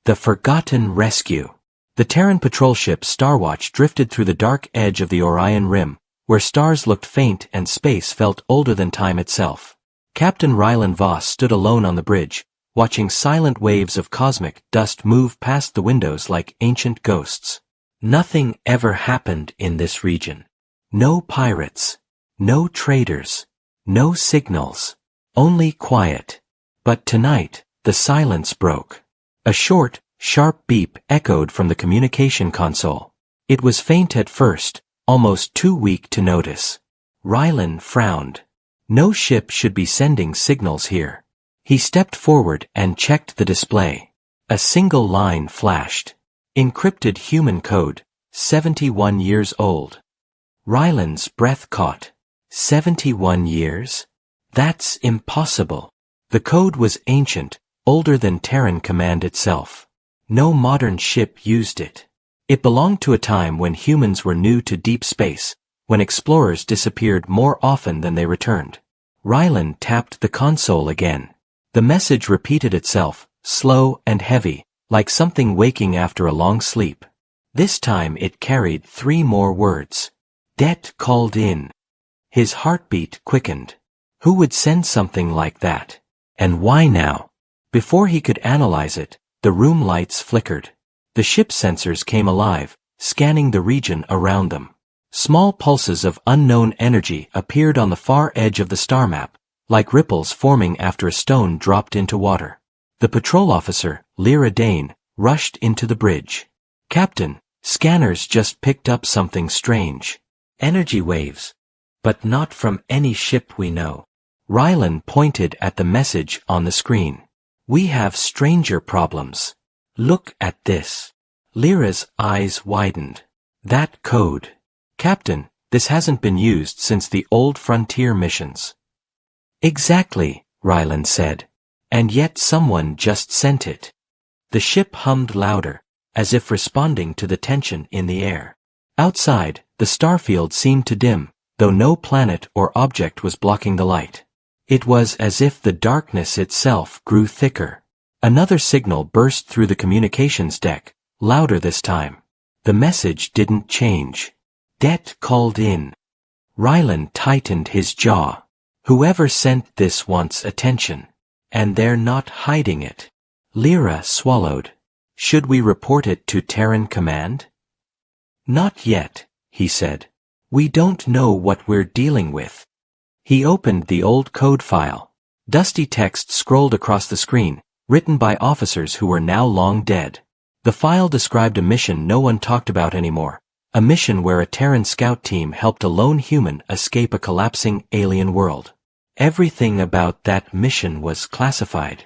The Forgotten Rescue. The Terran patrol ship Starwatch drifted through the dark edge of the Orion Rim, where stars looked faint and space felt older than time itself. Captain Rylan Vos stood alone on the bridge, watching silent waves of cosmic dust move past the windows like ancient ghosts. Nothing ever happened in this region. No pirates. No traders. No signals. Only quiet. But tonight, the silence broke. A short, sharp beep echoed from the communication console. It was faint at first, almost too weak to notice. Rylan frowned. No ship should be sending signals here. He stepped forward and checked the display. A single line flashed. Encrypted human code, 71 years old. Rylan's breath caught. 71 years? That's impossible. The code was ancient, older than Terran Command itself. No modern ship used it. It belonged to a time when humans were new to deep space, when explorers disappeared more often than they returned. Rylan tapped the console again. The message repeated itself, slow and heavy, like something waking after a long sleep. This time it carried 3 more words. Det called in. His heartbeat quickened. Who would send something like that? And why now? Before he could analyze it, the room lights flickered. The ship's sensors came alive, scanning the region around them. Small pulses of unknown energy appeared on the far edge of the star map, like ripples forming after a stone dropped into water. The patrol officer, Lyra Dane, rushed into the bridge. Captain, scanners just picked up something strange. Energy waves. But not from any ship we know. Rylan pointed at the message on the screen. We have stranger problems. Look at this. Lyra's eyes widened. That code. Captain, this hasn't been used since the old frontier missions. Exactly, Rylan said. And yet someone just sent it. The ship hummed louder, as if responding to the tension in the air. Outside, the starfield seemed to dim, though no planet or object was blocking the light. It was as if the darkness itself grew thicker. Another signal burst through the communications deck, louder this time. The message didn't change. Det called in. Rylan tightened his jaw. Whoever sent this wants attention. And they're not hiding it. Lyra swallowed. Should we report it to Terran Command? Not yet, he said. We don't know what we're dealing with. He opened the old code file. Dusty text scrolled across the screen, written by officers who were now long dead. The file described a mission no one talked about anymore, a mission where a Terran scout team helped a lone human escape a collapsing alien world. Everything about that mission was classified.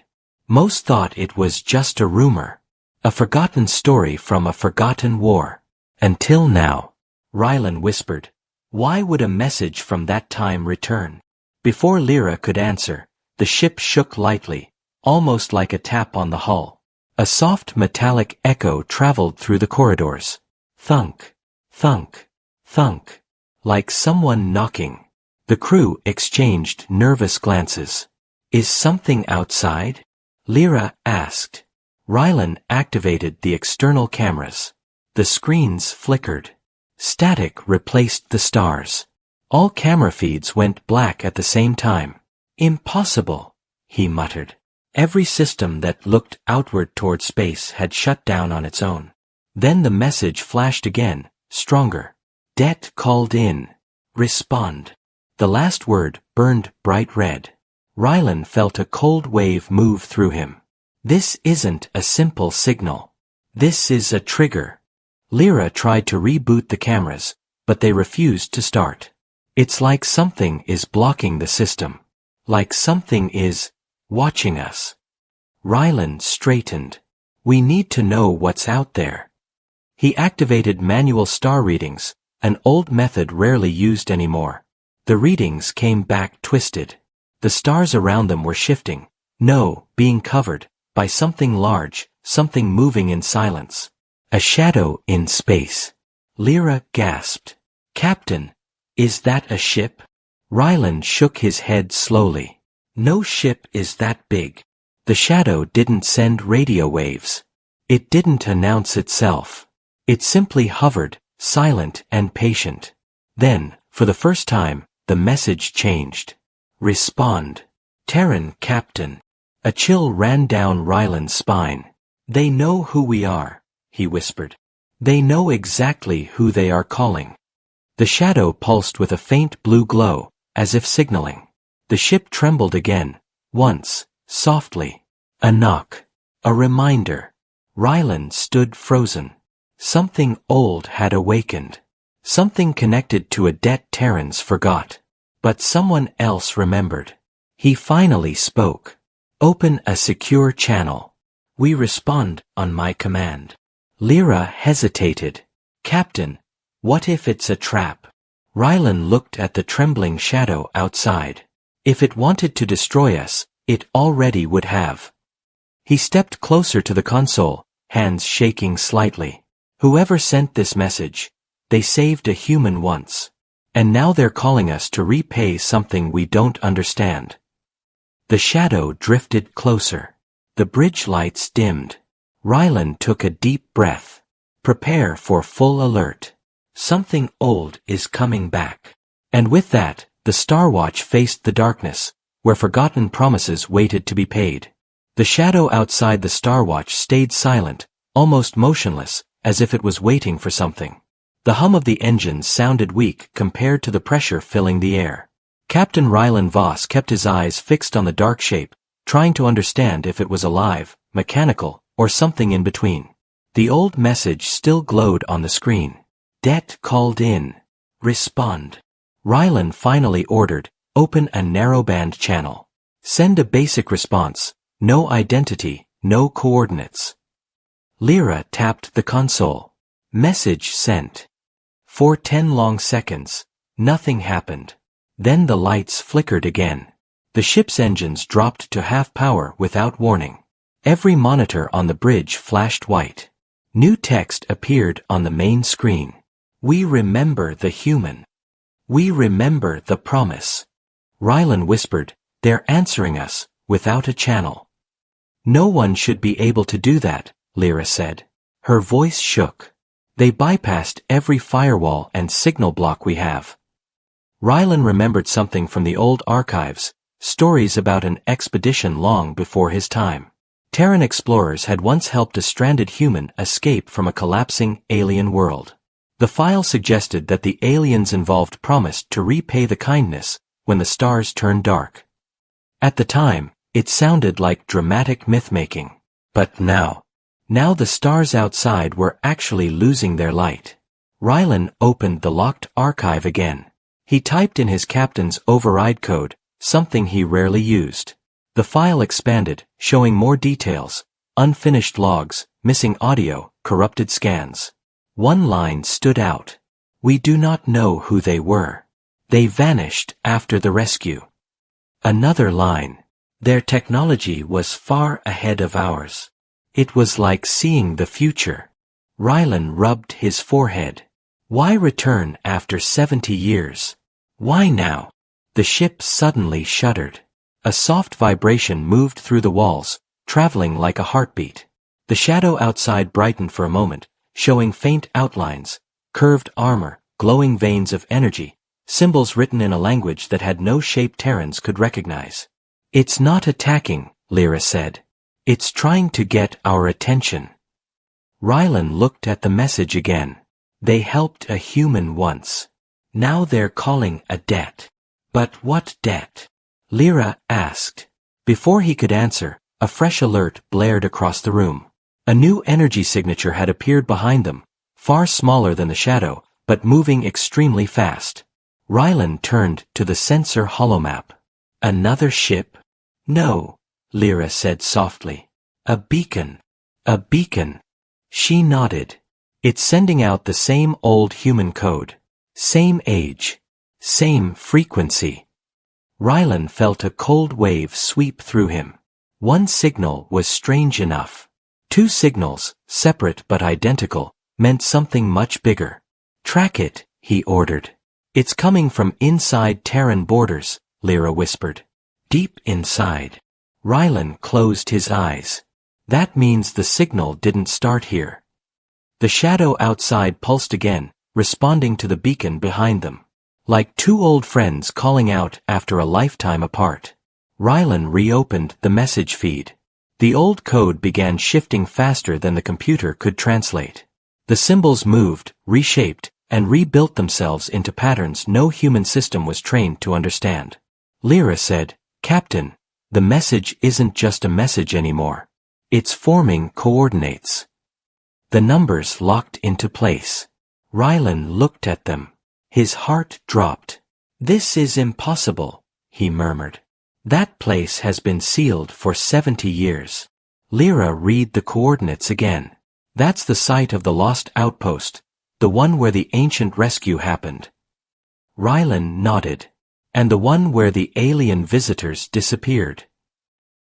Most thought it was just a rumor, a forgotten story from a forgotten war. Until now. Rylan whispered. Why would a message from that time return? Before Lyra could answer, the ship shook lightly, almost like a tap on the hull. A soft metallic echo traveled through the corridors. Thunk, thunk, thunk. Like someone knocking. The crew exchanged nervous glances. Is something outside? Lyra asked. Rylan activated the external cameras. The screens flickered. Static replaced the stars. All camera feeds went black at the same time. Impossible, he muttered. Every system that looked outward toward space had shut down on its own. Then the message flashed again, stronger. Det called in. Respond. The last word burned bright red. Rylan felt a cold wave move through him. This isn't a simple signal. This is a trigger. Lyra tried to reboot the cameras, but they refused to start. It's like something is blocking the system. Like something is watching us. Rylan straightened. We need to know what's out there. He activated manual star readings, an old method rarely used anymore. The readings came back twisted. The stars around them were shifting, being covered by something large, something moving in silence. A shadow in space. Lyra gasped. Captain, is that a ship? Rylan shook his head slowly. No ship is that big. The shadow didn't send radio waves. It didn't announce itself. It simply hovered, silent and patient. Then, for the first time, the message changed. Respond. Terran Captain. A chill ran down Rylan's spine. They know who we are, he whispered. They know exactly who they are calling. The shadow pulsed with a faint blue glow, as if signaling. The ship trembled again, once, softly. A knock. A reminder. Rylan stood frozen. Something old had awakened. Something connected to a debt Terrans forgot. But someone else remembered. He finally spoke. Open a secure channel. We respond on my command. Lyra hesitated. Captain, what if it's a trap? Rylan looked at the trembling shadow outside. If it wanted to destroy us, it already would have. He stepped closer to the console, hands shaking slightly. Whoever sent this message, they saved a human once. And now they're calling us to repay something we don't understand. The shadow drifted closer. The bridge lights dimmed. Rylan took a deep breath. Prepare for full alert. Something old is coming back. And with that, the Starwatch faced the darkness, where forgotten promises waited to be paid. The shadow outside the Starwatch stayed silent, almost motionless, as if it was waiting for something. The hum of the engines sounded weak compared to the pressure filling the air. Captain Rylan Vos kept his eyes fixed on the dark shape, trying to understand if it was alive, mechanical, or something in between. The old message still glowed on the screen. Det called in. Respond. Rylan finally ordered, open a narrowband channel. Send a basic response, no identity, no coordinates. Lyra tapped the console. Message sent. For 10 long seconds, nothing happened. Then the lights flickered again. The ship's engines dropped to half power without warning. Every monitor on the bridge flashed white. New text appeared on the main screen. We remember the human. We remember the promise. Rylan whispered, they're answering us, without a channel. No one should be able to do that, Lyra said. Her voice shook. They bypassed every firewall and signal block we have. Rylan remembered something from the old archives, stories about an expedition long before his time. Terran explorers had once helped a stranded human escape from a collapsing alien world. The file suggested that the aliens involved promised to repay the kindness when the stars turned dark. At the time, it sounded like dramatic myth-making. But now the stars outside were actually losing their light. Rylan opened the locked archive again. He typed in his captain's override code, something he rarely used. The file expanded, showing more details, unfinished logs, missing audio, corrupted scans. One line stood out. We do not know who they were. They vanished after the rescue. Another line. Their technology was far ahead of ours. It was like seeing the future. Rylan rubbed his forehead. Why return after 70 years? Why now? The ship suddenly shuddered. A soft vibration moved through the walls, traveling like a heartbeat. The shadow outside brightened for a moment, showing faint outlines, curved armor, glowing veins of energy, symbols written in a language that had no shape Terrans could recognize. It's not attacking, Lyra said. It's trying to get our attention. Rylan looked at the message again. They helped a human once. Now they're calling a debt. But what debt? Lyra asked. Before he could answer, a fresh alert blared across the room. A new energy signature had appeared behind them, far smaller than the shadow, but moving extremely fast. Rylan turned to the sensor holomap. Another ship? No, Lyra said softly. A beacon. A beacon. She nodded. It's sending out the same old human code. Same age. Same frequency. Rylan felt a cold wave sweep through him. One signal was strange enough. Two signals, separate but identical, meant something much bigger. Track it, he ordered. It's coming from inside Terran borders, Lyra whispered. Deep inside. Rylan closed his eyes. That means the signal didn't start here. The shadow outside pulsed again, responding to the beacon behind them. Like two old friends calling out after a lifetime apart. Rylan reopened the message feed. The old code began shifting faster than the computer could translate. The symbols moved, reshaped, and rebuilt themselves into patterns no human system was trained to understand. Lyra said, "Captain, the message isn't just a message anymore. It's forming coordinates." The numbers locked into place. Rylan looked at them. His heart dropped. "This is impossible," he murmured. "That place has been sealed for 70 years. Lyra, read the coordinates again. That's the site of the lost outpost, the one where the ancient rescue happened." Rylan nodded. "And the one where the alien visitors disappeared."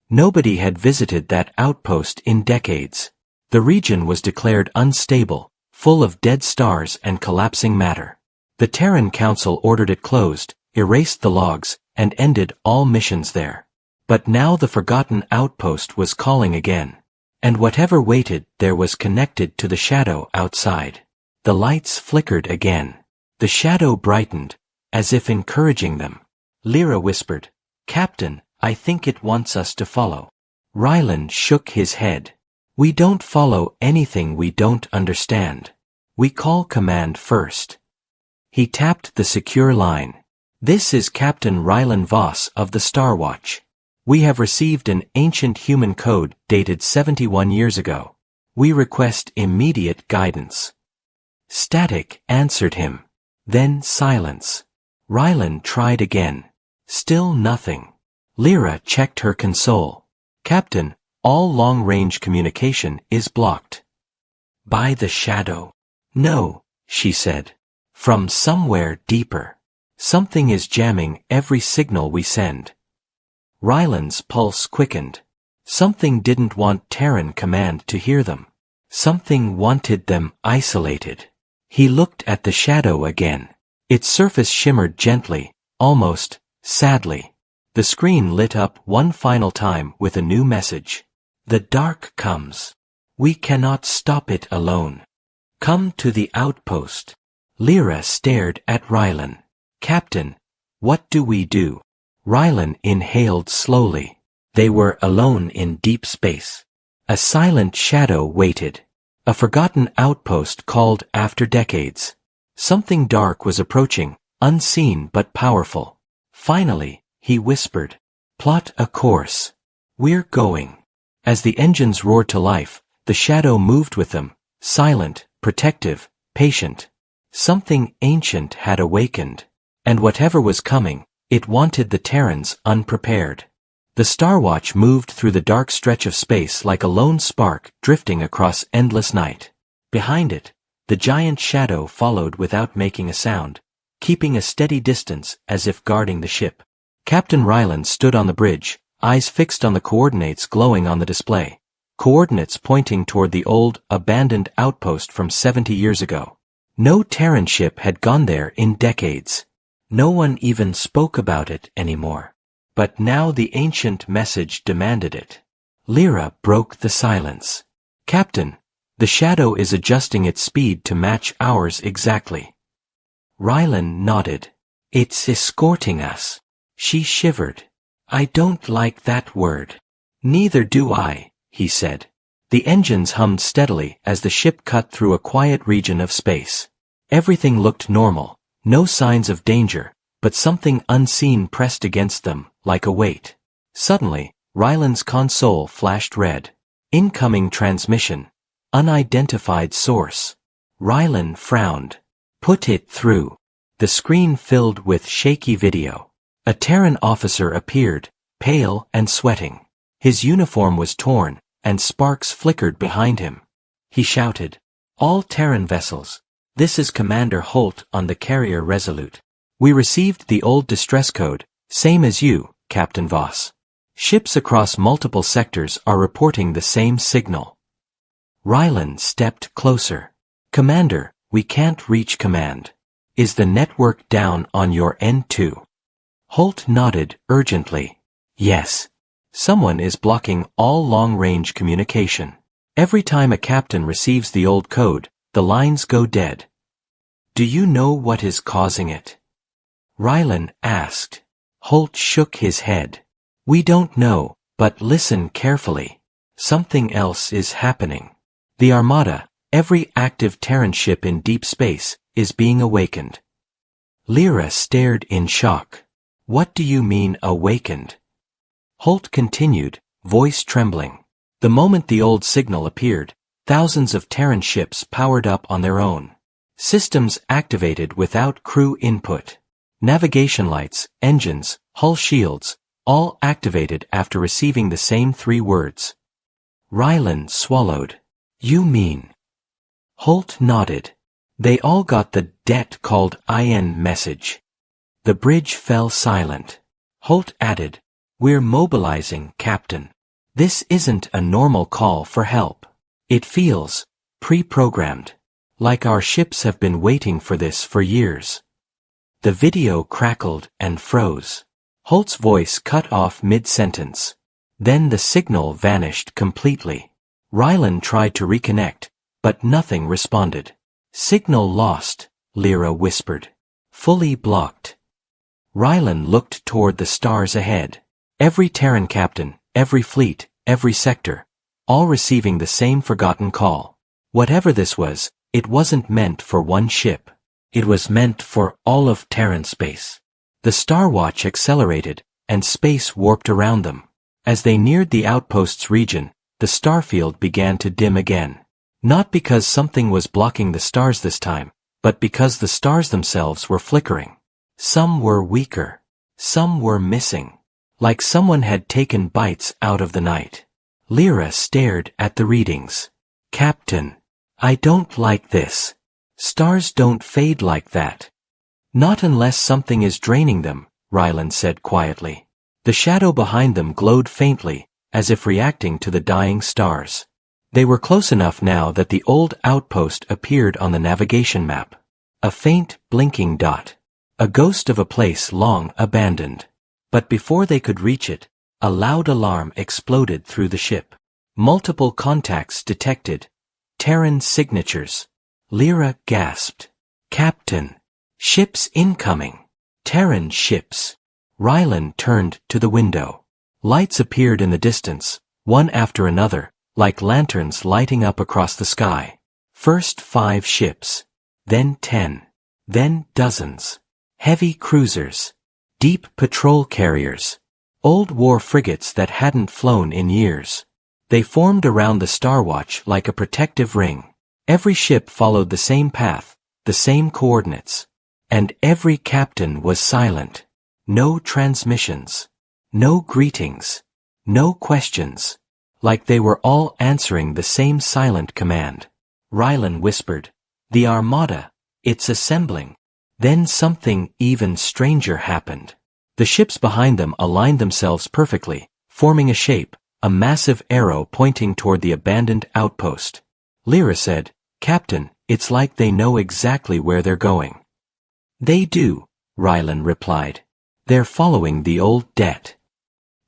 Nobody had visited that outpost in decades. The region was declared unstable, full of dead stars and collapsing matter. The Terran Council ordered it closed, erased the logs, and ended all missions there. But now the forgotten outpost was calling again. And whatever waited there was connected to the shadow outside. The lights flickered again. The shadow brightened, as if encouraging them. Lyra whispered, "Captain, I think it wants us to follow." Rylan shook his head. "We don't follow anything we don't understand. We call command first." He tapped the secure line. "This is Captain Rylan Vos of the Starwatch. We have received an ancient human code dated 71 years ago. We request immediate guidance." Static answered him. Then silence. Rylan tried again. Still nothing. Lyra checked her console. "Captain, all long-range communication is blocked." "By the shadow?" "No," she said. "From somewhere deeper. Something is jamming every signal we send." Rylan's pulse quickened. Something didn't want Terran Command to hear them. Something wanted them isolated. He looked at the shadow again. Its surface shimmered gently, almost sadly. The screen lit up one final time with a new message. "The dark comes. We cannot stop it alone. Come to the outpost." Lyra stared at Rylan. "Captain, what do we do?" Rylan inhaled slowly. They were alone in deep space. A silent shadow waited. A forgotten outpost called after decades. Something dark was approaching, unseen but powerful. Finally, he whispered, "Plot a course. We're going." As the engines roared to life, the shadow moved with them, silent, protective, patient. Something ancient had awakened. And whatever was coming, it wanted the Terrans unprepared. The Starwatch moved through the dark stretch of space like a lone spark drifting across endless night. Behind it, the giant shadow followed without making a sound, keeping a steady distance as if guarding the ship. Captain Rylan stood on the bridge, eyes fixed on the coordinates glowing on the display. Coordinates pointing toward the old, abandoned outpost from 70 years ago. No Terran ship had gone there in decades. No one even spoke about it anymore. But now the ancient message demanded it. Lyra broke the silence. "Captain, the shadow is adjusting its speed to match ours exactly." Rylan nodded. "It's escorting us." She shivered. "I don't like that word." "Neither do I," he said. The engines hummed steadily as the ship cut through a quiet region of space. Everything looked normal, no signs of danger, but something unseen pressed against them, like a weight. Suddenly, Rylan's console flashed red. Incoming transmission. Unidentified source. Rylan frowned. "Put it through." The screen filled with shaky video. A Terran officer appeared, pale and sweating. His uniform was torn, and sparks flickered behind him. He shouted, "All Terran vessels. This is Commander Holt on the carrier Resolute. We received the old distress code, same as you, Captain Vos. Ships across multiple sectors are reporting the same signal." Rylan stepped closer. "Commander, we can't reach command. Is the network down on your end too?" Holt nodded urgently. "Yes. Someone is blocking all long-range communication. Every time a captain receives the old code, the lines go dead. Do you know what is causing it? Rylan asked. Holt shook his head. We don't know, but listen carefully. Something else is happening. The Armada, every active Terran ship in deep space, is being awakened. Lyra stared in shock. What do you mean awakened? Holt continued, voice trembling. The moment the old signal appeared, thousands of Terran ships powered up on their own. Systems activated without crew input. Navigation lights, engines, hull shields, all activated after receiving the same 3 words. Rylan swallowed. You mean? Holt nodded. They all got the debt called IN message. The bridge fell silent. Holt added, We're mobilizing, Captain. This isn't a normal call for help. It feels pre-programmed. Like our ships have been waiting for this for years. The video crackled and froze. Holt's voice cut off mid-sentence. Then the signal vanished completely. Rylan tried to reconnect, but nothing responded. Signal lost, Lyra whispered. Fully blocked. Rylan looked toward the stars ahead. Every Terran captain, every fleet, every sector, all receiving the same forgotten call. Whatever this was, it wasn't meant for one ship. It was meant for all of Terran space. The Starwatch accelerated, and space warped around them. As they neared the outpost's region, the starfield began to dim again. Not because something was blocking the stars this time, but because the stars themselves were flickering. Some were weaker. Some were missing. Like someone had taken bites out of the night. Lyra stared at the readings. Captain, I don't like this. Stars don't fade like that. Not unless something is draining them, Rylan said quietly. The shadow behind them glowed faintly, as if reacting to the dying stars. They were close enough now that the old outpost appeared on the navigation map. A faint, blinking dot. A ghost of a place long abandoned. But before they could reach it, a loud alarm exploded through the ship. Multiple contacts detected. Terran signatures. Lyra gasped. Captain. Ships incoming. Terran ships. Rylan turned to the window. Lights appeared in the distance, one after another, like lanterns lighting up across the sky. First 5 ships. Then 10. Then dozens. Heavy cruisers. Deep patrol carriers. Old war frigates that hadn't flown in years. They formed around the Starwatch like a protective ring. Every ship followed the same path, the same coordinates. And every captain was silent. No transmissions. No greetings. No questions. Like they were all answering the same silent command. Rylan whispered, The Armada, it's assembling. Then something even stranger happened. The ships behind them aligned themselves perfectly, forming a shape, a massive arrow pointing toward the abandoned outpost. Lyra said, Captain, it's like they know exactly where they're going. They do, Rylan replied. They're following the old debt.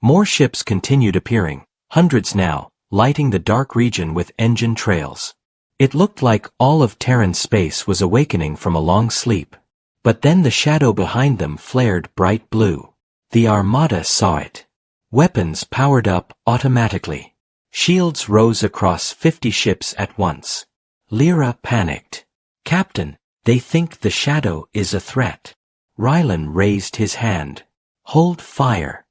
More ships continued appearing, hundreds now, lighting the dark region with engine trails. It looked like all of Terran space was awakening from a long sleep. But then the shadow behind them flared bright blue. The Armada saw it. Weapons powered up automatically. Shields rose across 50 ships at once. Lyra panicked. Captain, they think the shadow is a threat. Rylan raised his hand. Hold fire.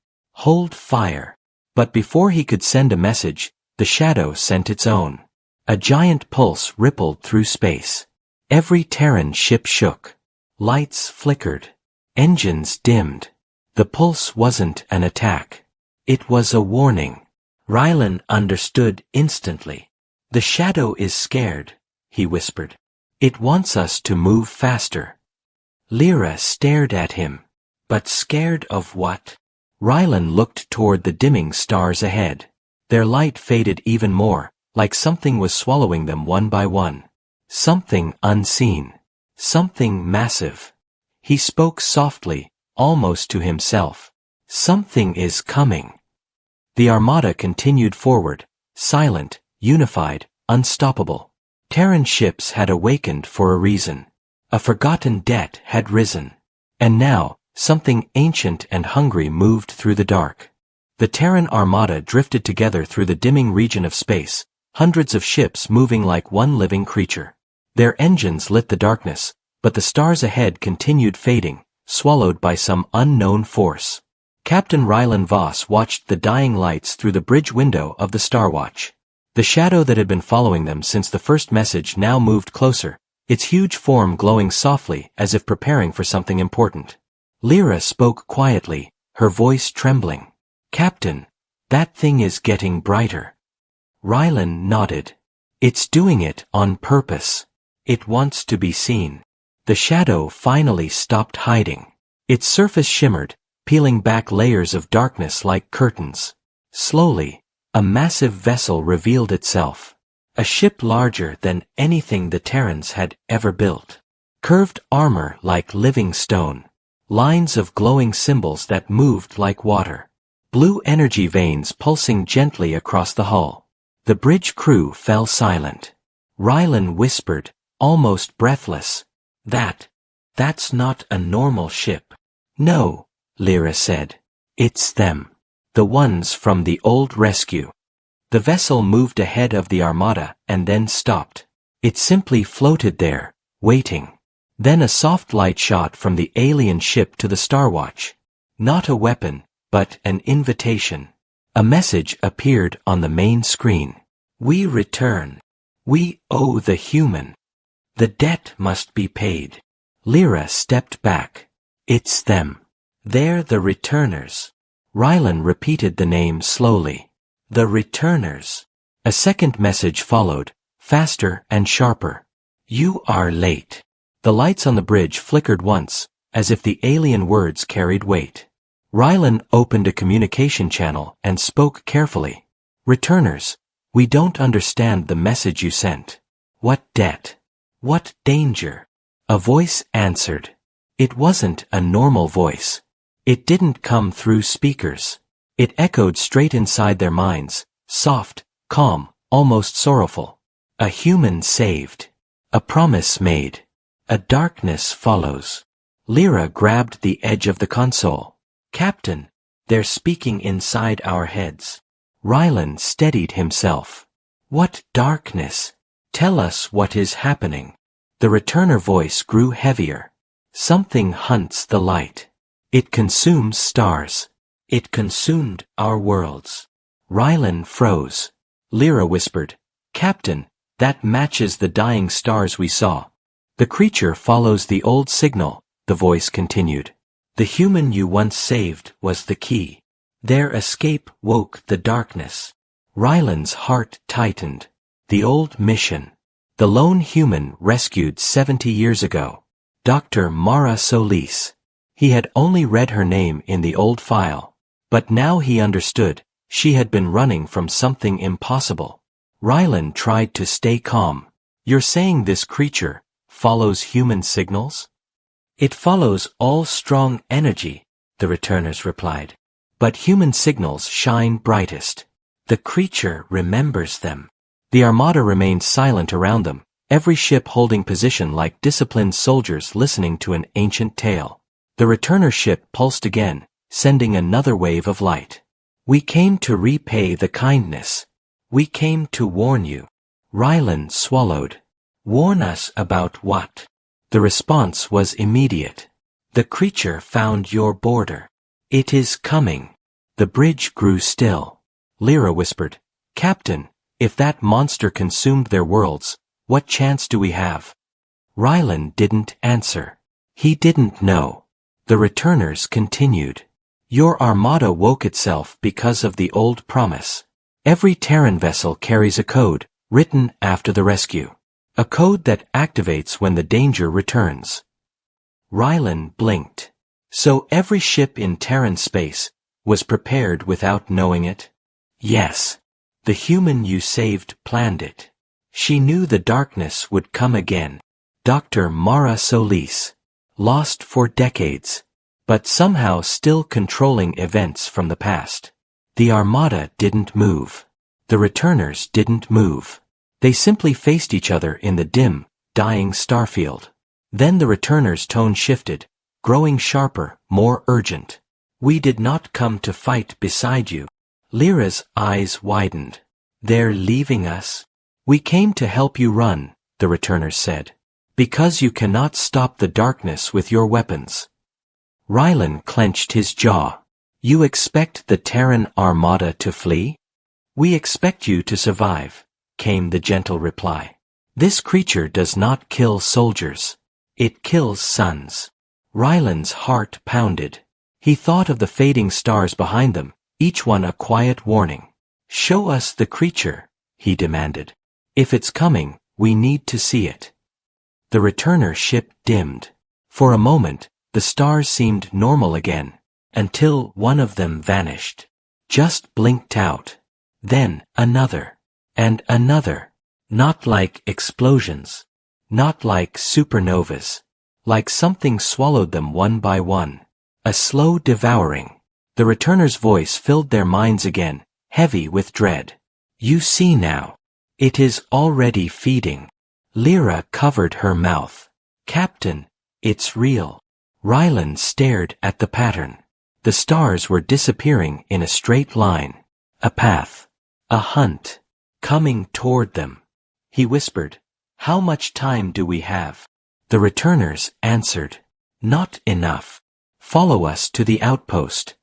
Hold fire. But before he could send a message, the shadow sent its own. A giant pulse rippled through space. Every Terran ship shook. Lights flickered. Engines dimmed. The pulse wasn't an attack. It was a warning. Rylan understood instantly. The shadow is scared, he whispered. It wants us to move faster. Lyra stared at him. But scared of what? Rylan looked toward the dimming stars ahead. Their light faded even more, like something was swallowing them one by one. Something unseen. Something massive. He spoke softly, almost to himself. Something is coming. The Armada continued forward, silent, unified, unstoppable. Terran ships had awakened for a reason. A forgotten debt had risen. And now, something ancient and hungry moved through the dark. The Terran Armada drifted together through the dimming region of space, hundreds of ships moving like one living creature. Their engines lit the darkness, but the stars ahead continued fading, swallowed by some unknown force. Captain Rylan Vos watched the dying lights through the bridge window of the Starwatch. The shadow that had been following them since the first message now moved closer, its huge form glowing softly as if preparing for something important. Lyra spoke quietly, her voice trembling. "Captain, that thing is getting brighter." Rylan nodded. "It's doing it on purpose. It wants to be seen." The shadow finally stopped hiding. Its surface shimmered, peeling back layers of darkness like curtains. Slowly, a massive vessel revealed itself. A ship larger than anything the Terrans had ever built. Curved armor like living stone. Lines of glowing symbols that moved like water. Blue energy veins pulsing gently across the hull. The bridge crew fell silent. Rylan whispered, almost breathless. That's not a normal ship." "No," Lyra said. "It's them. The ones from the old rescue." The vessel moved ahead of the Armada and then stopped. It simply floated there, waiting. Then a soft light shot from the alien ship to the Starwatch. Not a weapon, but an invitation. A message appeared on the main screen. "We return. We owe the human. The debt must be paid." Lyra stepped back. "It's them. They're the returners." Rylan repeated the name slowly. "The returners." A second message followed, faster and sharper. "You are late." The lights on the bridge flickered once, as if the alien words carried weight. Rylan opened a communication channel and spoke carefully. "Returners, we don't understand the message you sent. What debt? What danger?" A voice answered. It wasn't a normal voice. It didn't come through speakers. It echoed straight inside their minds, soft, calm, almost sorrowful. "A human saved. A promise made. A darkness follows." Lyra grabbed the edge of the console. "Captain, they're speaking inside our heads." Rylan steadied himself. "What darkness? Tell us what is happening." The returner voice grew heavier. "Something hunts the light. It consumes stars. It consumed our worlds." Rylan froze. Lyra whispered, "Captain, that matches the dying stars we saw." "The creature follows the old signal," the voice continued. "The human you once saved was the key. Their escape woke the darkness." Rylan's heart tightened. The old mission. The lone human rescued 70 years ago. Dr. Mara Solis. He had only read her name in the old file. But now he understood, she had been running from something impossible. Rylan tried to stay calm. "You're saying this creature follows human signals?" "It follows all strong energy," the returners replied. "But human signals shine brightest. The creature remembers them." The Armada remained silent around them, every ship holding position like disciplined soldiers listening to an ancient tale. The returner ship pulsed again, sending another wave of light. "We came to repay the kindness. We came to warn you." Rylan swallowed. "Warn us about what?" The response was immediate. "The creature found your border. It is coming." The bridge grew still. Lyra whispered, "Captain, if that monster consumed their worlds, what chance do we have?" Rylan didn't answer. He didn't know. The returners continued. "Your Armada woke itself because of the old promise. Every Terran vessel carries a code, written after the rescue. A code that activates when the danger returns." Rylan blinked. "So every ship in Terran space was prepared without knowing it?" "Yes. The human you saved planned it. She knew the darkness would come again." Dr. Mara Solis. Lost for decades, but somehow still controlling events from the past. The Armada didn't move. The returners didn't move. They simply faced each other in the dim, dying starfield. Then the returners' tone shifted, growing sharper, more urgent. We did not come to fight beside you. Lyra's eyes widened. They're leaving us? We came to help you run, the returners said. Because you cannot stop the darkness with your weapons. Rylan clenched his jaw. You expect the Terran Armada to flee? We expect you to survive, came the gentle reply. This creature does not kill soldiers. It kills suns. Rylan's heart pounded. He thought of the fading stars behind them, each one a quiet warning. Show us the creature, he demanded. If it's coming, we need to see it. The returner ship dimmed. For a moment, the stars seemed normal again, until one of them vanished. Just blinked out. Then another. And another. Not like explosions. Not like supernovas. Like something swallowed them one by one. A slow devouring. The returner's voice filled their minds again, heavy with dread. You see now. It is already feeding. Lyra covered her mouth. Captain, it's real. Rylan stared at the pattern. The stars were disappearing in a straight line. A path. A hunt. Coming toward them. He whispered, How much time do we have? The returners answered, Not enough. Follow us to the outpost.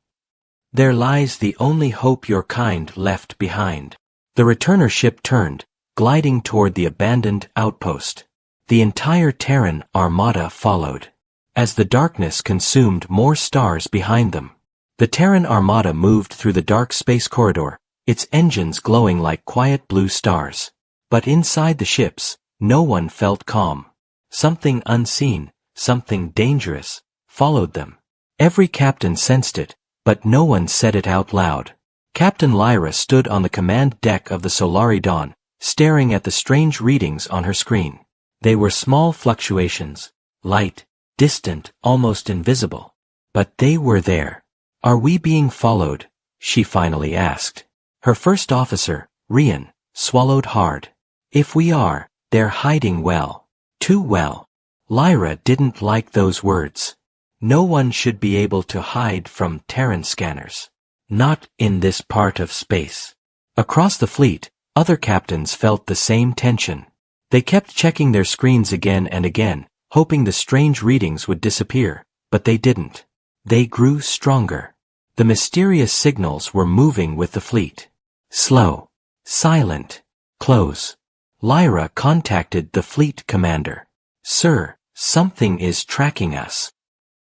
There lies the only hope your kind left behind. The returner ship turned, gliding toward the abandoned outpost. The entire Terran Armada followed. As the darkness consumed more stars behind them, the Terran Armada moved through the dark space corridor, its engines glowing like quiet blue stars. But inside the ships, no one felt calm. Something unseen, something dangerous, followed them. Every captain sensed it, but no one said it out loud. Captain Lyra stood on the command deck of the Solari Dawn, staring at the strange readings on her screen. They were small fluctuations, light, distant, almost invisible. But they were there. Are we being followed? She finally asked. Her first officer, Rylan, swallowed hard. If we are, they're hiding well. Too well. Lyra didn't like those words. No one should be able to hide from Terran scanners. Not in this part of space. Across the fleet, other captains felt the same tension. They kept checking their screens again and again, hoping the strange readings would disappear, but they didn't. They grew stronger. The mysterious signals were moving with the fleet. Slow. Silent. Close. Lyra contacted the fleet commander. Sir, something is tracking us.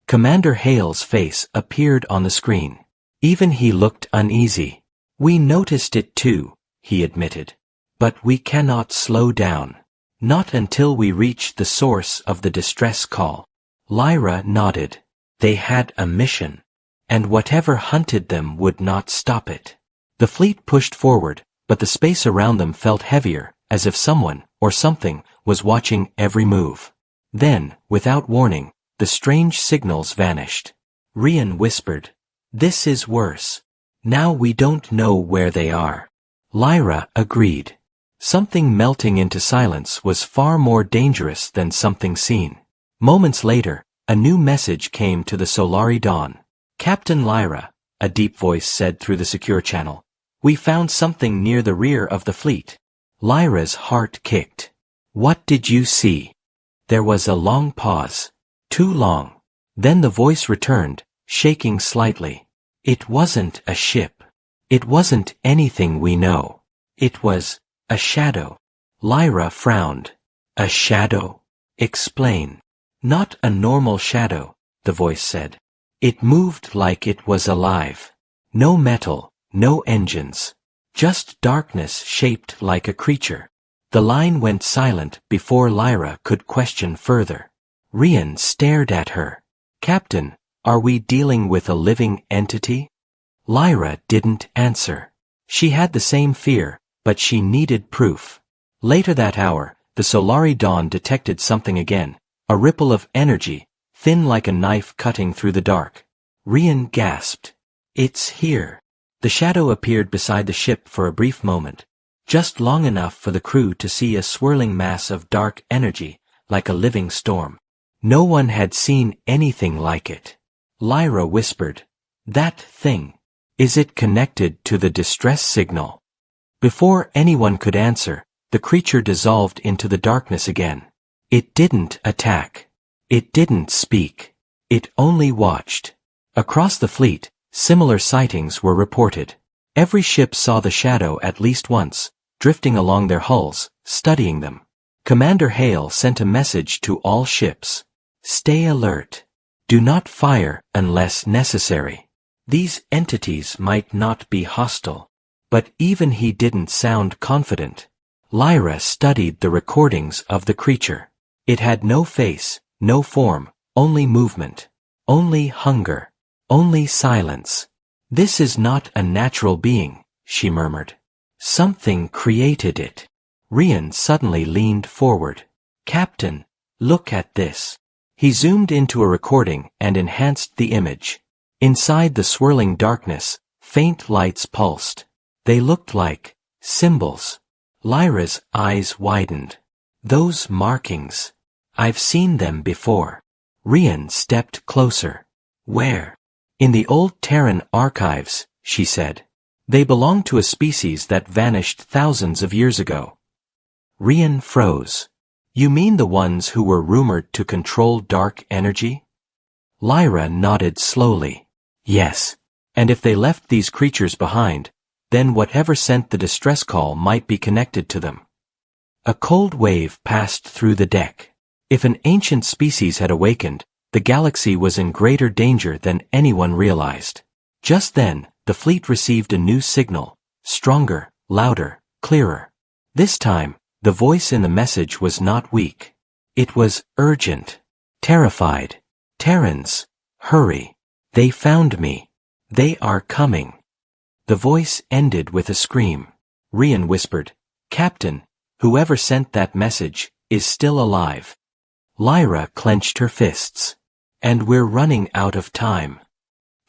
Commander Hale's face appeared on the screen. Even he looked uneasy. We noticed it too, he admitted. But we cannot slow down. Not until we reach the source of the distress call. Lyra nodded. They had a mission. And whatever hunted them would not stop it. The fleet pushed forward, but the space around them felt heavier, as if someone, or something, was watching every move. Then, without warning, the strange signals vanished. Rylan whispered, This is worse. Now we don't know where they are. Lyra agreed. Something melting into silence was far more dangerous than something seen. Moments later, a new message came to the Solari Dawn. Captain Lyra, a deep voice said through the secure channel. We found something near the rear of the fleet. Lyra's heart kicked. What did you see? There was a long pause. Too long. Then the voice returned, shaking slightly. It wasn't a ship. It wasn't anything we know. It was a shadow. Lyra frowned. A shadow? Explain. Not a normal shadow, the voice said. It moved like it was alive. No metal, no engines. Just darkness shaped like a creature. The line went silent before Lyra could question further. Rylan stared at her. Captain, are we dealing with a living entity? Lyra didn't answer. She had the same fear, but she needed proof. Later that hour, the Solari Dawn detected something again, a ripple of energy, thin like a knife cutting through the dark. Rylan gasped. It's here. The shadow appeared beside the ship for a brief moment, just long enough for the crew to see a swirling mass of dark energy, like a living storm. No one had seen anything like it. Lyra whispered, "That thing. Is it connected to the distress signal?" Before anyone could answer, the creature dissolved into the darkness again. It didn't attack. It didn't speak. It only watched. Across the fleet, similar sightings were reported. Every ship saw the shadow at least once, drifting along their hulls, studying them. Commander Hale sent a message to all ships. "Stay alert. Do not fire unless necessary." These entities might not be hostile, but even he didn't sound confident. Lyra studied the recordings of the creature. It had no face, no form, only movement, only hunger, only silence. "This is not a natural being," she murmured. "Something created it." Rian suddenly leaned forward. "Captain, look at this." He zoomed into a recording and enhanced the image. Inside the swirling darkness, faint lights pulsed. They looked like symbols. Lyra's eyes widened. "Those markings. I've seen them before." Rian stepped closer. "Where?" "In the old Terran archives," she said. "They belong to a species that vanished thousands of years ago." Rian froze. "You mean the ones who were rumored to control dark energy?" Lyra nodded slowly. "Yes. And if they left these creatures behind, then whatever sent the distress call might be connected to them." A cold wave passed through the deck. If an ancient species had awakened, the galaxy was in greater danger than anyone realized. Just then, the fleet received a new signal, stronger, louder, clearer. This time, the voice in the message was not weak. It was urgent. Terrified. "Terrans, hurry. They found me. They are coming." The voice ended with a scream. Rian whispered, "Captain, whoever sent that message is still alive." Lyra clenched her fists. "And we're running out of time."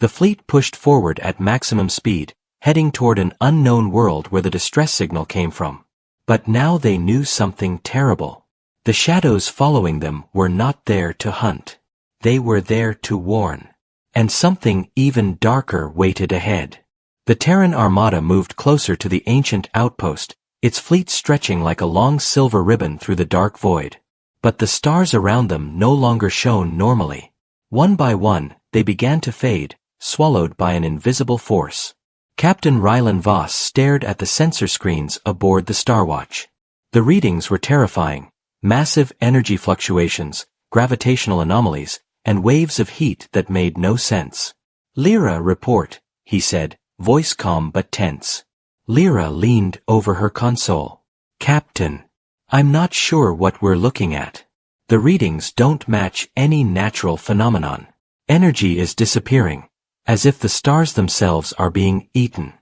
The fleet pushed forward at maximum speed, heading toward an unknown world where the distress signal came from. But now they knew something terrible. The shadows following them were not there to hunt. They were there to warn. And something even darker waited ahead. The Terran Armada moved closer to the ancient outpost, its fleet stretching like a long silver ribbon through the dark void. But the stars around them no longer shone normally. One by one, they began to fade, swallowed by an invisible force. Captain Rylan Vos stared at the sensor screens aboard the Starwatch. The readings were terrifying. Massive energy fluctuations, gravitational anomalies, and waves of heat that made no sense. "Lyra, report," he said, voice calm but tense. Lyra leaned over her console. "Captain, I'm not sure what we're looking at. The readings don't match any natural phenomenon. Energy is disappearing, as if the stars themselves are being eaten."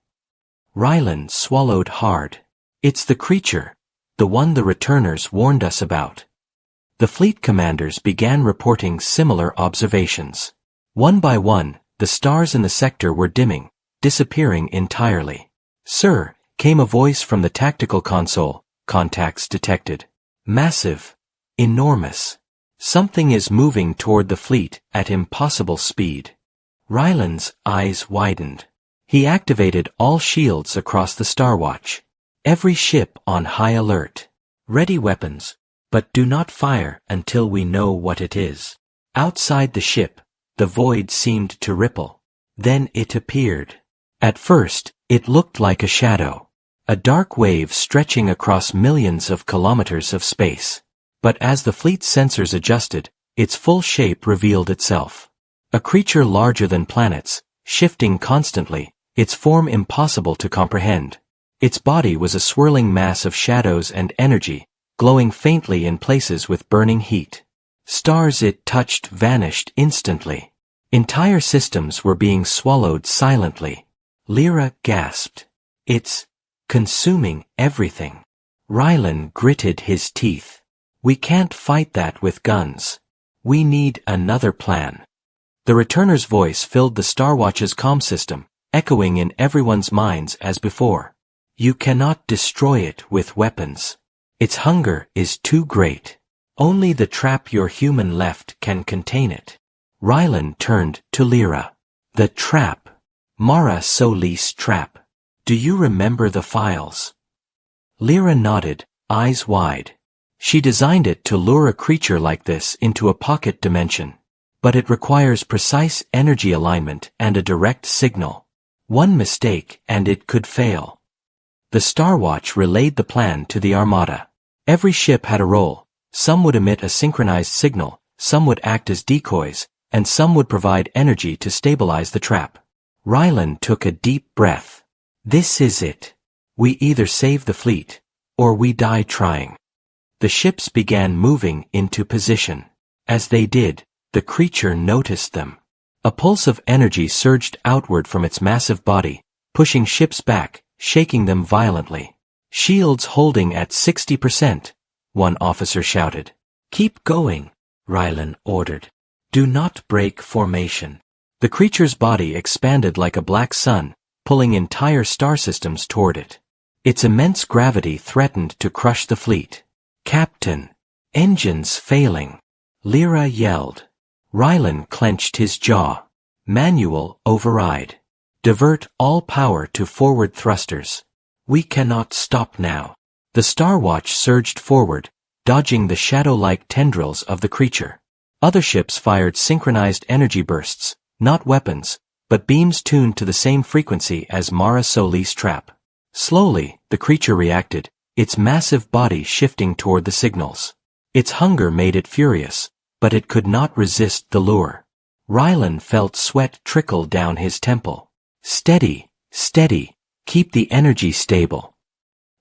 Rylan swallowed hard. "It's the creature, the one the returners warned us about." The fleet commanders began reporting similar observations. One by one, the stars in the sector were dimming, disappearing entirely. "Sir," came a voice from the tactical console, contacts detected. "Massive. Enormous. Something is moving toward the fleet at impossible speed." Rylan's eyes widened. He activated all shields across the Starwatch. Every ship on high alert. "Ready weapons, but do not fire until we know what it is." Outside the ship, the void seemed to ripple. Then it appeared. At first, it looked like a shadow. A dark wave stretching across millions of kilometers of space. But as the fleet's sensors adjusted, its full shape revealed itself. A creature larger than planets, shifting constantly, its form impossible to comprehend. Its body was a swirling mass of shadows and energy, glowing faintly in places with burning heat. Stars it touched vanished instantly. Entire systems were being swallowed silently. Lyra gasped. "It's consuming everything." Rylan gritted his teeth. "We can't fight that with guns. We need another plan." The returner's voice filled the Starwatch's comm system, echoing in everyone's minds as before. You cannot destroy it with weapons. Its hunger is too great. Only the trap your human left can contain it. Rylan turned to Lyra. The trap. Mara Solis trap. Do you remember the files? Lyra nodded, eyes wide. She designed it to lure a creature like this into a pocket dimension. But it requires precise energy alignment and a direct signal. One mistake and it could fail. The Starwatch relayed the plan to the Armada. Every ship had a role. Some would emit a synchronized signal, some would act as decoys, and some would provide energy to stabilize the trap. Rylan took a deep breath. This is it. We either save the fleet, or we die trying. The ships began moving into position. As they did, the creature noticed them. A pulse of energy surged outward from its massive body, pushing ships back, shaking them violently. Shields holding at 60%, one officer shouted. Keep going, Rylan ordered. Do not break formation. The creature's body expanded like a black sun, pulling entire star systems toward it. Its immense gravity threatened to crush the fleet. Captain! Engines failing! Lyra yelled. Rylan clenched his jaw. Manual override. Divert all power to forward thrusters. We cannot stop now. The Starwatch surged forward, dodging the shadow-like tendrils of the creature. Other ships fired synchronized energy bursts, not weapons, but beams tuned to the same frequency as Mara Solis' trap. Slowly, the creature reacted, its massive body shifting toward the signals. Its hunger made it furious, but it could not resist the lure. Rylan felt sweat trickle down his temple. Steady, steady, keep the energy stable.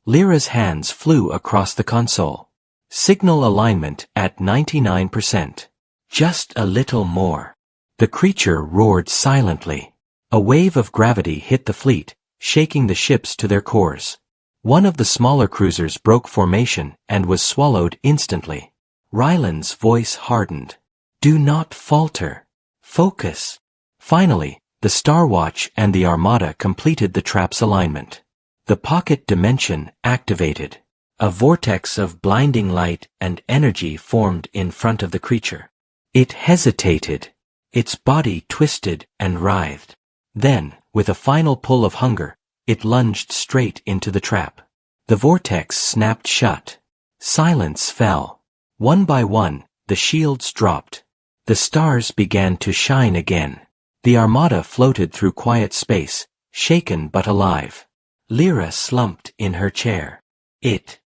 Lyra's hands flew across the console. Signal alignment at 99%. Just a little more. The creature roared silently. A wave of gravity hit the fleet, shaking the ships to their cores. One of the smaller cruisers broke formation and was swallowed instantly. Rylan's voice hardened. Do not falter. Focus. Finally, the Starwatch and the Armada completed the trap's alignment. The pocket dimension activated. A vortex of blinding light and energy formed in front of the creature. It hesitated. Its body twisted and writhed. Then, with a final pull of hunger, it lunged straight into the trap. The vortex snapped shut. Silence fell. One by one, the shields dropped. The stars began to shine again. The Armada floated through quiet space, shaken but alive. Lyra slumped in her chair. It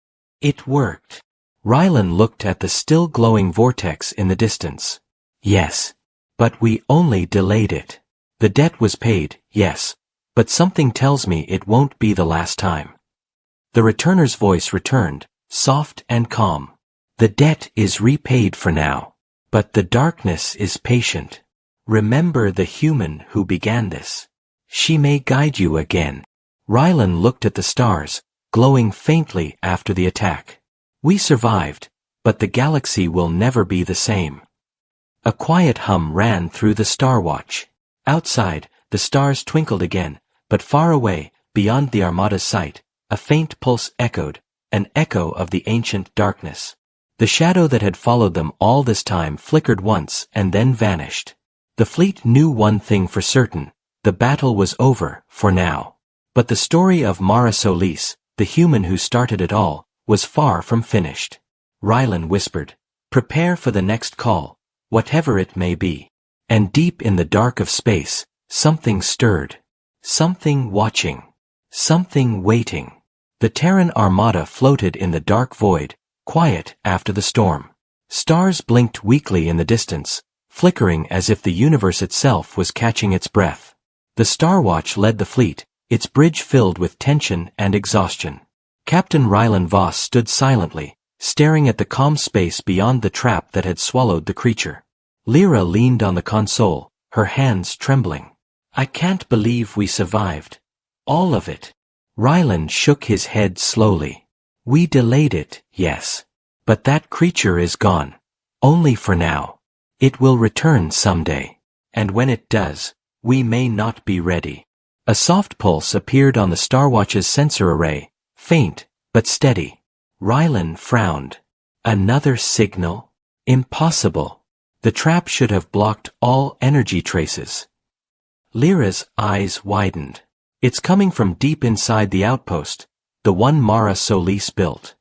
worked. Rylan looked at the still glowing vortex in the distance. Yes. But we only delayed it. The debt was paid, yes, but something tells me it won't be the last time. The returner's voice returned, soft and calm. The debt is repaid for now. But the darkness is patient. Remember the human who began this. She may guide you again. Rylan looked at the stars, glowing faintly after the attack. We survived, but the galaxy will never be the same. A quiet hum ran through the Starwatch. Outside, the stars twinkled again, but far away, beyond the Armada's sight, a faint pulse echoed, an echo of the ancient darkness. The shadow that had followed them all this time flickered once and then vanished. The fleet knew one thing for certain, the battle was over, for now. But the story of Mara Solis, the human who started it all, was far from finished. Rylan whispered, prepare for the next call, whatever it may be. And deep in the dark of space, something stirred. Something watching. Something waiting. The Terran Armada floated in the dark void, quiet after the storm. Stars blinked weakly in the distance, flickering as if the universe itself was catching its breath. The Starwatch led the fleet, its bridge filled with tension and exhaustion. Captain Rylan Vos stood silently, staring at the calm space beyond the trap that had swallowed the creature. Lyra leaned on the console, her hands trembling. I can't believe we survived. All of it. Rylan shook his head slowly. We delayed it, yes. But that creature is gone. Only for now. It will return someday. And when it does, we may not be ready. A soft pulse appeared on the Starwatch's sensor array, faint, but steady. Rylan frowned. Another signal? Impossible. The trap should have blocked all energy traces. Lyra's eyes widened. It's coming from deep inside the outpost, the one Mara Solis built.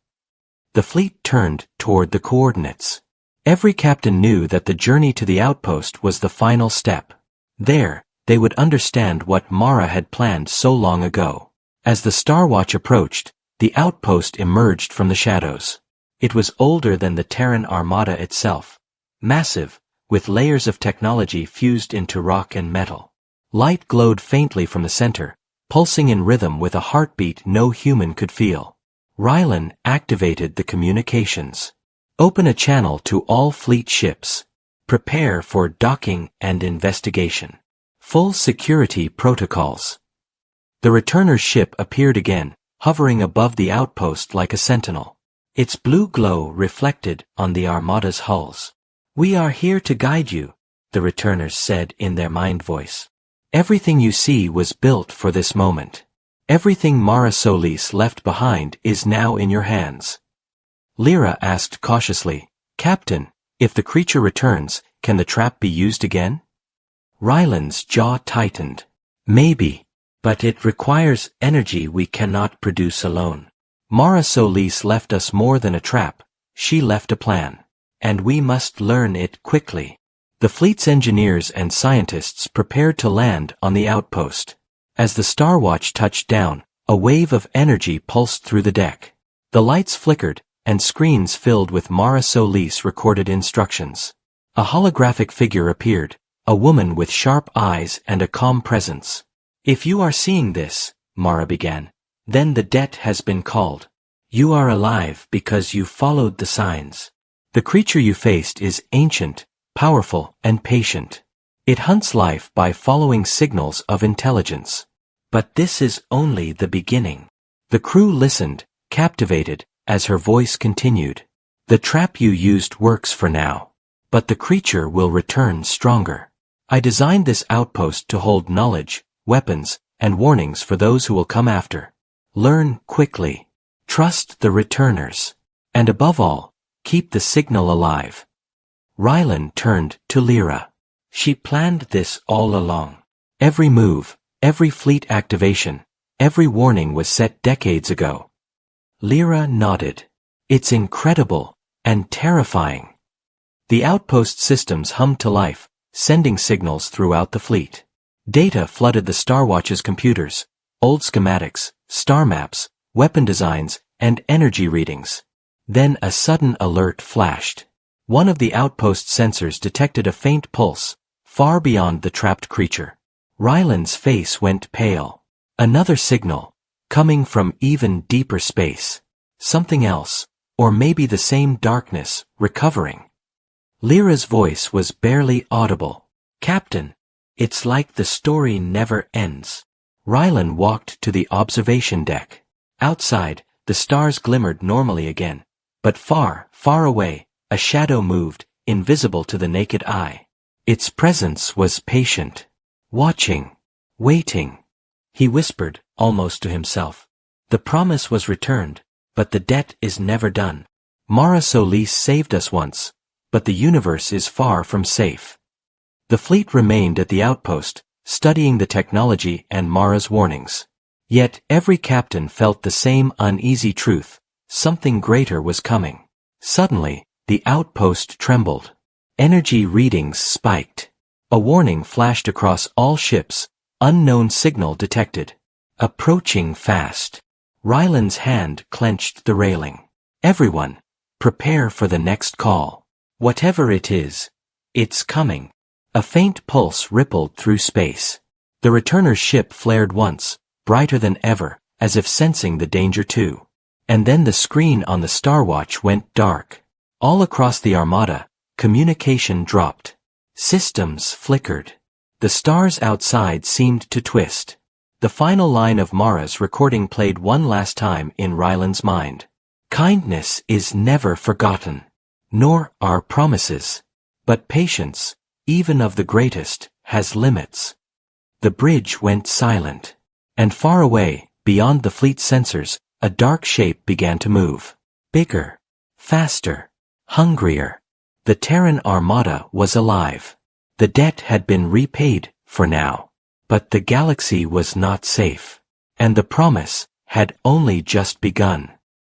The fleet turned toward the coordinates. Every captain knew that the journey to the outpost was the final step. There, they would understand what Mara had planned so long ago. As the Starwatch approached, the outpost emerged from the shadows. It was older than the Terran Armada itself. Massive, with layers of technology fused into rock and metal. Light glowed faintly from the center, pulsing in rhythm with a heartbeat no human could feel. Rylan activated the communications. Open a channel to all fleet ships. Prepare for docking and investigation. Full security protocols. The returner's ship appeared again, hovering above the outpost like a sentinel. Its blue glow reflected on the Armada's hulls. "We are here to guide you," the returners said in their mind voice. "Everything you see was built for this moment. Everything Mara Solis left behind is now in your hands." Lyra asked cautiously, "Captain, if the creature returns, can the trap be used again?" Rylan's jaw tightened. "Maybe, but it requires energy we cannot produce alone. Mara Solis left us more than a trap, she left a plan. And we must learn it quickly." The fleet's engineers and scientists prepared to land on the outpost. As the Starwatch touched down, a wave of energy pulsed through the deck. The lights flickered, and screens filled with Mara Solis recorded instructions. A holographic figure appeared, a woman with sharp eyes and a calm presence. "If you are seeing this," Mara began, "then the debt has been called. You are alive because you followed the signs. The creature you faced is ancient, powerful, and patient. It hunts life by following signals of intelligence. But this is only the beginning." The crew listened, captivated, as her voice continued. "The trap you used works for now. But the creature will return stronger. I designed this outpost to hold knowledge, weapons, and warnings for those who will come after. Learn quickly. Trust the returners. And above all, keep the signal alive." Rylan turned to Lyra. "She planned this all along. Every move, every fleet activation, every warning was set decades ago." Lyra nodded. "It's incredible, and terrifying." The outpost systems hummed to life, sending signals throughout the fleet. Data flooded the Starwatch's computers, old schematics, star maps, weapon designs, and energy readings. Then a sudden alert flashed. One of the outpost sensors detected a faint pulse, far beyond the trapped creature. Rylan's face went pale. Another signal, coming from even deeper space. Something else, or maybe the same darkness, recovering. Lyra's voice was barely audible. "Captain, it's like the story never ends." Rylan walked to the observation deck. Outside, the stars glimmered normally again, but far, far away, a shadow moved, invisible to the naked eye. Its presence was patient. Watching. Waiting. He whispered, almost to himself. "The promise was returned, but the debt is never done. Mara Solis saved us once, but the universe is far from safe." The fleet remained at the outpost, studying the technology and Mara's warnings. Yet every captain felt the same uneasy truth: something greater was coming. Suddenly, the outpost trembled. Energy readings spiked. A warning flashed across all ships: unknown signal detected. Approaching fast. Rylan's hand clenched the railing. "Everyone, prepare for the next call. Whatever it is, it's coming." A faint pulse rippled through space. The returner's ship flared once, brighter than ever, as if sensing the danger too. And then the screen on the Starwatch went dark. All across the Armada, communication dropped. Systems flickered. The stars outside seemed to twist. The final line of Mara's recording played one last time in Rylan's mind. "Kindness is never forgotten, nor are promises. But patience, even of the greatest, has limits." The bridge went silent. And far away, beyond the fleet sensors, a dark shape began to move. Bigger. Faster. Hungrier. The Terran Armada was alive. The debt had been repaid, for now. But the galaxy was not safe. And the promise had only just begun.